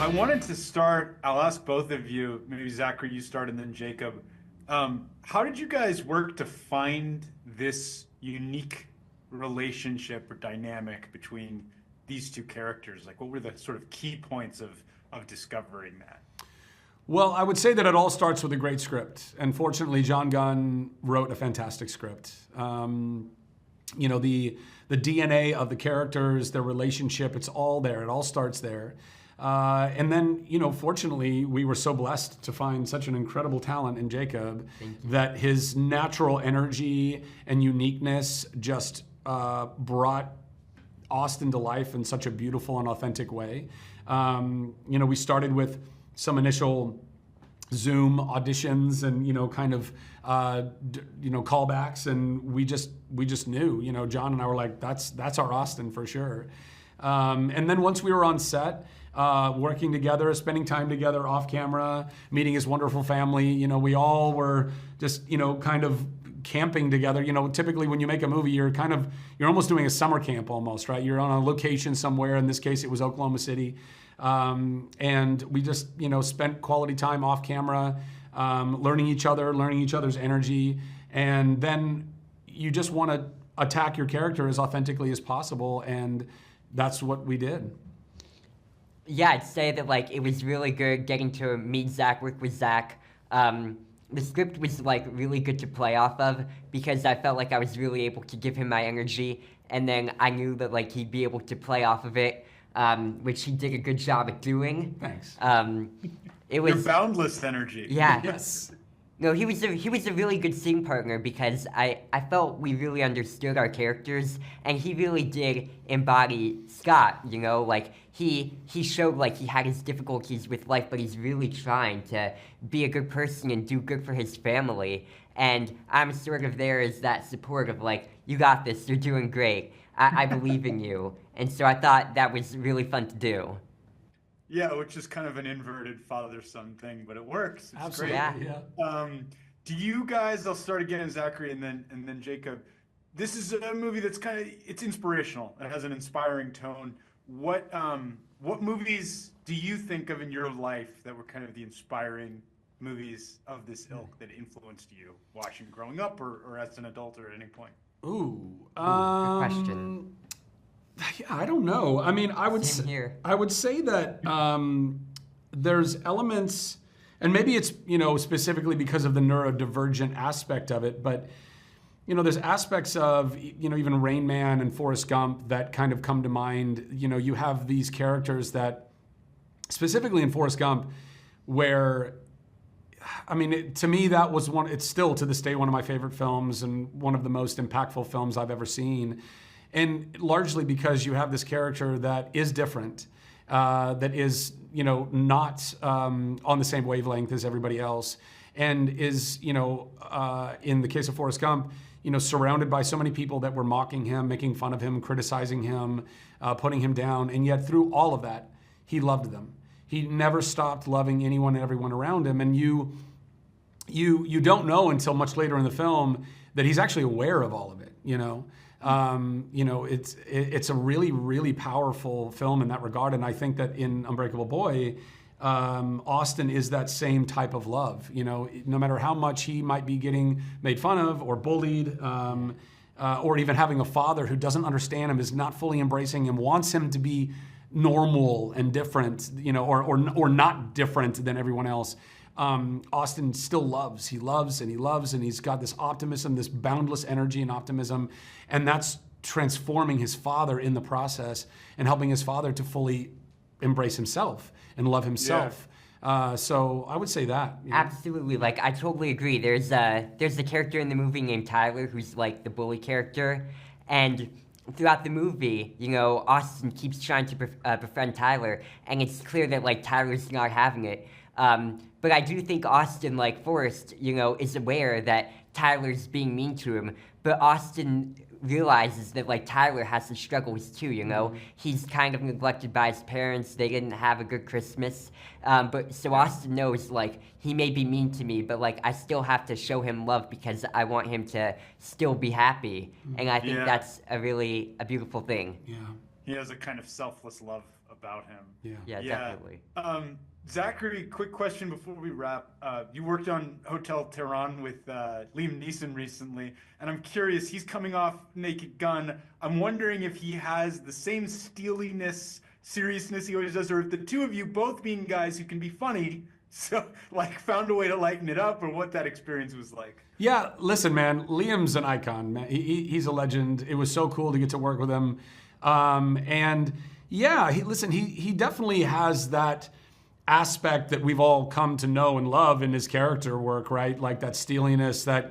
I wanted to start, I'll ask both of you, maybe Zachary, you start, and then Jacob. How did you guys work to find this unique relationship or dynamic between these two characters? Like, what were the sort of key points of discovering that? Well, I would say that it all starts with a great script. And fortunately, John Gunn wrote a fantastic script. The DNA of the characters, their relationship, it's all there. It all starts there. And then, fortunately, we were so blessed to find such an incredible talent in Jacob that his natural energy and uniqueness just brought Austin to life in such a beautiful and authentic way. We started with some initial Zoom auditions and callbacks, and we just knew. John and I were like, that's our Austin for sure. And then once we were on set, working together, spending time together off camera, meeting his wonderful family, we all were just kind of camping together. Typically when you make a movie, you're almost doing a summer camp almost, right? You're on a location somewhere. In this case, it was Oklahoma City. And we just, spent quality time off camera, learning each other's energy. And then you just want to attack your character as authentically as possible. And that's what we did. Yeah, I'd say that it was really good getting to meet Zach, work with Zach. The script was really good to play off of because I felt like I was really able to give him my energy, and then I knew that he'd be able to play off of it, which he did a good job at doing. Thanks. It was Your boundless energy. Yeah. Yes. No, he was a really good scene partner because I felt we really understood our characters, and he really did embody Scott. He showed he had his difficulties with life, but he's really trying to be a good person and do good for his family. And I'm sort of there as that support of you got this, you're doing great, I believe in you. And so I thought that was really fun to do. Yeah, which is kind of an inverted father-son thing, but it works. It's Absolutely, great. yeah. Do you guys? I'll start again, Zachary, and then Jacob. This is a movie that's it's inspirational. It has an inspiring tone. What movies do you think of in your life that were kind of the inspiring movies of this ilk that influenced you watching growing up or as an adult or at any point? Good question. Yeah, I don't know. I mean, I would say that there's elements, and maybe it's specifically because of the neurodivergent aspect of it, but there's aspects of even Rain Man and Forrest Gump that kind of come to mind. You have these characters that, specifically in Forrest Gump, where to me that was one. It's still to this day one of my favorite films and one of the most impactful films I've ever seen. And largely because you have this character that is different, that is, not on the same wavelength as everybody else, and is, in the case of Forrest Gump, surrounded by so many people that were mocking him, making fun of him, criticizing him, putting him down, and yet through all of that, he loved them. He never stopped loving anyone and everyone around him, and you don't know until much later in the film that he's actually aware of all of it. It's a really, really powerful film in that regard. And I think that in Unbreakable Boy, Austin is that same type of love. No matter how much he might be getting made fun of or bullied, or even having a father who doesn't understand him, is not fully embracing him, wants him to be normal and different, or not different than everyone else. Austin still loves. He loves and he loves, and he's got this optimism, this boundless energy and optimism, and that's transforming his father in the process and helping his father to fully embrace himself and love himself. Yeah. So I would say that. Absolutely. I totally agree. There's a character in the movie named Tyler who's the bully character, and throughout the movie, Austin keeps trying to befriend Tyler, and it's clear that Tyler's not having it. But I do think Austin, like Forrest, is aware that Tyler's being mean to him. But Austin realizes that Tyler has his struggles too. He's kind of neglected by his parents. They didn't have a good Christmas. But so Austin knows he may be mean to me, but I still have to show him love because I want him to still be happy. And I think that's a beautiful thing. Yeah. He has a kind of selfless love about him. Yeah, definitely. Zachary, quick question before we wrap. You worked on Hotel Tehran with Liam Neeson recently, and I'm curious, he's coming off Naked Gun. I'm wondering if he has the same steeliness, seriousness he always does, or if the two of you, both being guys who can be funny, so like found a way to lighten it up, or what that experience was like. Yeah, listen, man, Liam's an icon, man. He's a legend. It was so cool to get to work with him. And yeah, he definitely has that aspect that we've all come to know and love in his character work, right? Like that steeliness, that,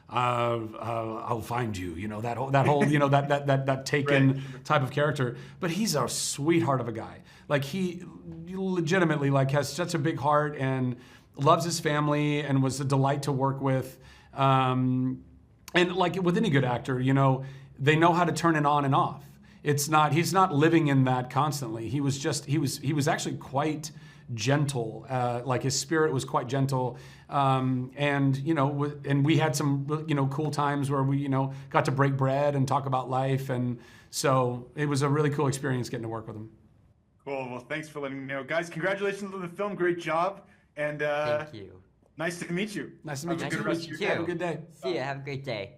I'll find you, that whole, that Taken right. type of character. But he's a sweetheart of a guy. Like he legitimately has such a big heart and loves his family and was a delight to work with. And like with any good actor, they know how to turn it on and off. He's not living in that constantly. He was actually quite gentle. Like his spirit was quite gentle. And we had some, cool times where we, got to break bread and talk about life. And so it was a really cool experience getting to work with him. Cool. Well, thanks for letting me know. Guys, congratulations on the film. Great job. And thank you. Nice to meet you. Nice to meet you. Have a good day. See ya. Have a great day.